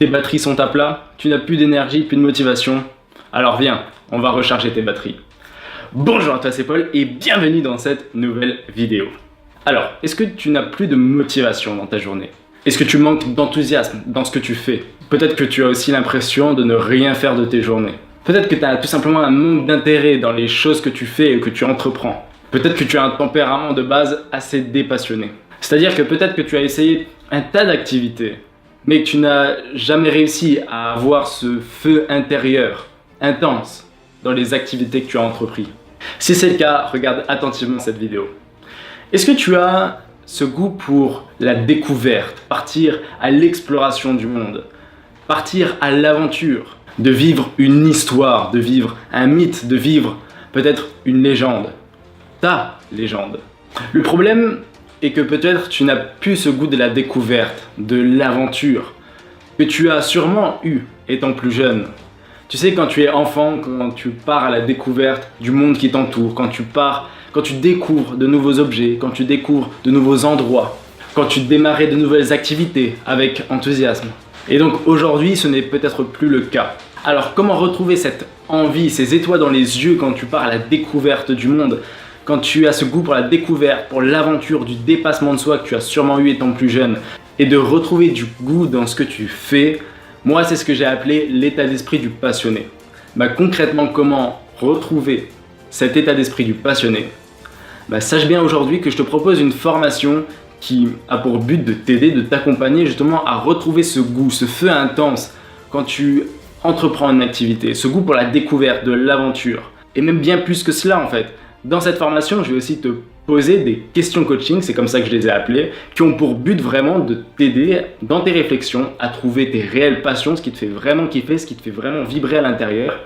Tes batteries sont à plat, tu n'as plus d'énergie, plus de motivation. Alors viens, on va recharger tes batteries. Bonjour à toi, c'est Paul et bienvenue dans cette nouvelle vidéo. Alors, est-ce que tu n'as plus de motivation dans ta journée? Est-ce que tu manques d'enthousiasme dans ce que tu fais? Peut-être que tu as aussi l'impression de ne rien faire de tes journées. Peut-être que tu as tout simplement un manque d'intérêt dans les choses que tu fais et que tu entreprends. Peut-être que tu as un tempérament de base assez dépassionné. C'est-à-dire que peut-être que tu as essayé un tas d'activités, mais que tu n'as jamais réussi à avoir ce feu intérieur intense dans les activités que tu as entrepris. Si c'est le cas, regarde attentivement cette vidéo. Est-ce que tu as ce goût pour la découverte, partir à l'exploration du monde, partir à l'aventure, de vivre une histoire, de vivre un mythe, de vivre peut-être une légende, ta légende? Le problème est que peut-être tu n'as plus ce goût de la découverte, de l'aventure, que tu as sûrement eu étant plus jeune. Tu sais, quand tu es enfant, quand tu pars à la découverte du monde qui t'entoure, quand tu découvres de nouveaux objets, quand tu découvres de nouveaux endroits, quand tu démarrais de nouvelles activités avec enthousiasme. Et donc aujourd'hui, ce n'est peut-être plus le cas. Alors comment retrouver cette envie, ces étoiles dans les yeux quand tu pars à la découverte du monde, quand tu as ce goût pour la découverte, pour l'aventure, du dépassement de soi que tu as sûrement eu étant plus jeune, et de retrouver du goût dans ce que tu fais? Moi, c'est ce que j'ai appelé l'état d'esprit du passionné. Concrètement, comment retrouver cet état d'esprit du passionné? Sache bien aujourd'hui que je te propose une formation qui a pour but de t'aider, de t'accompagner justement à retrouver ce goût, ce feu intense quand tu entreprends une activité, ce goût pour la découverte, de l'aventure. Et même bien plus que cela en fait. Dans cette formation, je vais aussi te poser des questions coaching, c'est comme ça que je les ai appelées, qui ont pour but vraiment de t'aider dans tes réflexions à trouver tes réelles passions, ce qui te fait vraiment kiffer, ce qui te fait vraiment vibrer à l'intérieur,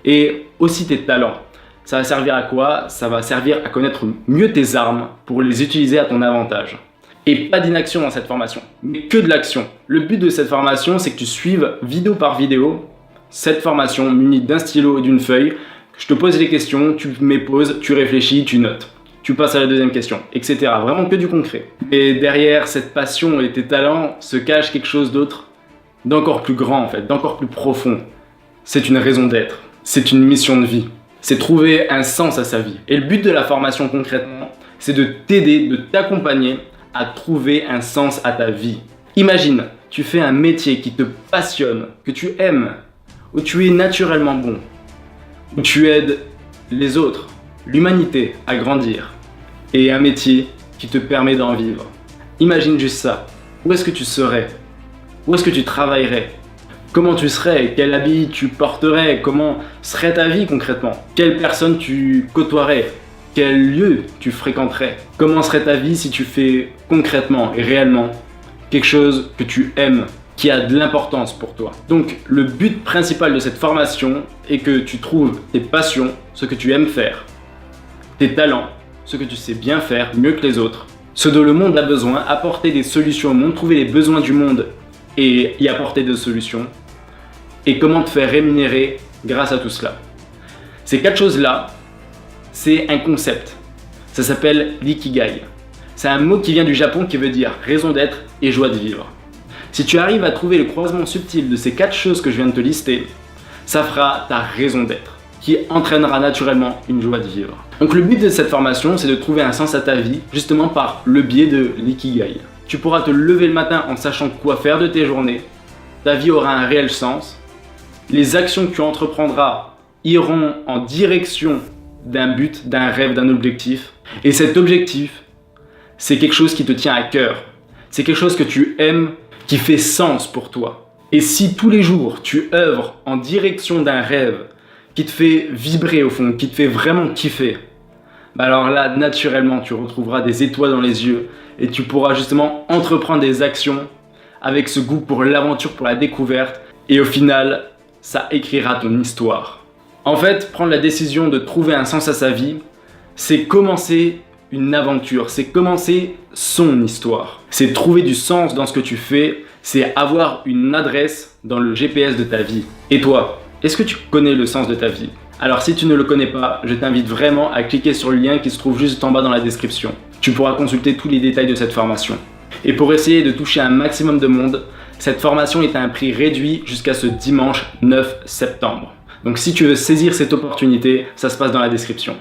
et aussi tes talents. Ça va servir à quoi? Ça va servir à connaître mieux tes armes pour les utiliser à ton avantage. Et pas d'inaction dans cette formation, mais que de l'action. Le but de cette formation, c'est que tu suives vidéo par vidéo cette formation munie d'un stylo et d'une feuille. Je te pose les questions, tu mets pause, tu réfléchis, tu notes. Tu passes à la deuxième question, etc. Vraiment que du concret. Et derrière cette passion et tes talents se cache quelque chose d'autre, d'encore plus grand en fait, d'encore plus profond. C'est une raison d'être, c'est une mission de vie. C'est trouver un sens à sa vie. Et le but de la formation concrètement, c'est de t'aider, de t'accompagner à trouver un sens à ta vie. Imagine, tu fais un métier qui te passionne, que tu aimes, où tu es naturellement bon, où tu aides les autres, l'humanité à grandir, et un métier qui te permet d'en vivre. Imagine juste ça. Où est-ce que tu serais? Où est-ce que tu travaillerais? Comment tu serais? Quel habit tu porterais? Comment serait ta vie concrètement? Quelle personne tu côtoierais? Quel lieu tu fréquenterais? Comment serait ta vie si tu fais concrètement et réellement quelque chose que tu aimes, qui a de l'importance pour toi? Donc le but principal de cette formation est que tu trouves tes passions, ce que tu aimes faire, tes talents, ce que tu sais bien faire mieux que les autres, ce dont le monde a besoin, apporter des solutions au monde, trouver les besoins du monde et y apporter des solutions, et comment te faire rémunérer grâce à tout cela. Ces 4 choses-là, c'est un concept. Ça s'appelle l'ikigai. C'est un mot qui vient du Japon qui veut dire raison d'être et joie de vivre. Si tu arrives à trouver le croisement subtil de ces 4 choses que je viens de te lister, ça fera ta raison d'être, qui entraînera naturellement une joie de vivre. Donc le but de cette formation, c'est de trouver un sens à ta vie, justement par le biais de l'ikigai. Tu pourras te lever le matin en sachant quoi faire de tes journées, ta vie aura un réel sens, les actions que tu entreprendras iront en direction d'un but, d'un rêve, d'un objectif, et cet objectif, c'est quelque chose qui te tient à cœur, c'est quelque chose que tu aimes, qui fait sens pour toi. Et si tous les jours tu œuvres en direction d'un rêve qui te fait vibrer au fond, qui te fait vraiment kiffer, alors là, naturellement, tu retrouveras des étoiles dans les yeux et tu pourras justement entreprendre des actions avec ce goût pour l'aventure, pour la découverte, et au final, ça écrira ton histoire. En fait, prendre la décision de trouver un sens à sa vie, c'est commencer une aventure, c'est commencer son histoire. C'est trouver du sens dans ce que tu fais, c'est avoir une adresse dans le GPS de ta vie. Et toi, est-ce que tu connais le sens de ta vie? Alors si tu ne le connais pas, je t'invite vraiment à cliquer sur le lien qui se trouve juste en bas dans la description. Tu pourras consulter tous les détails de cette formation. Et pour essayer de toucher un maximum de monde, Cette formation est à un prix réduit jusqu'à ce dimanche 9 septembre. Donc si tu veux saisir cette opportunité, ça se passe dans la description.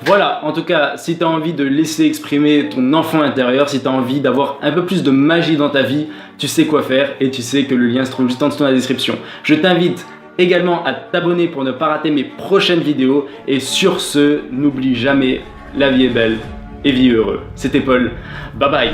Voilà, en tout cas, si tu as envie de laisser exprimer ton enfant intérieur, si tu as envie d'avoir un peu plus de magie dans ta vie, tu sais quoi faire et tu sais que le lien se trouve juste en dessous dans la description. Je t'invite également à t'abonner pour ne pas rater mes prochaines vidéos et sur ce, n'oublie jamais, la vie est belle et vis heureux. C'était Paul, bye bye.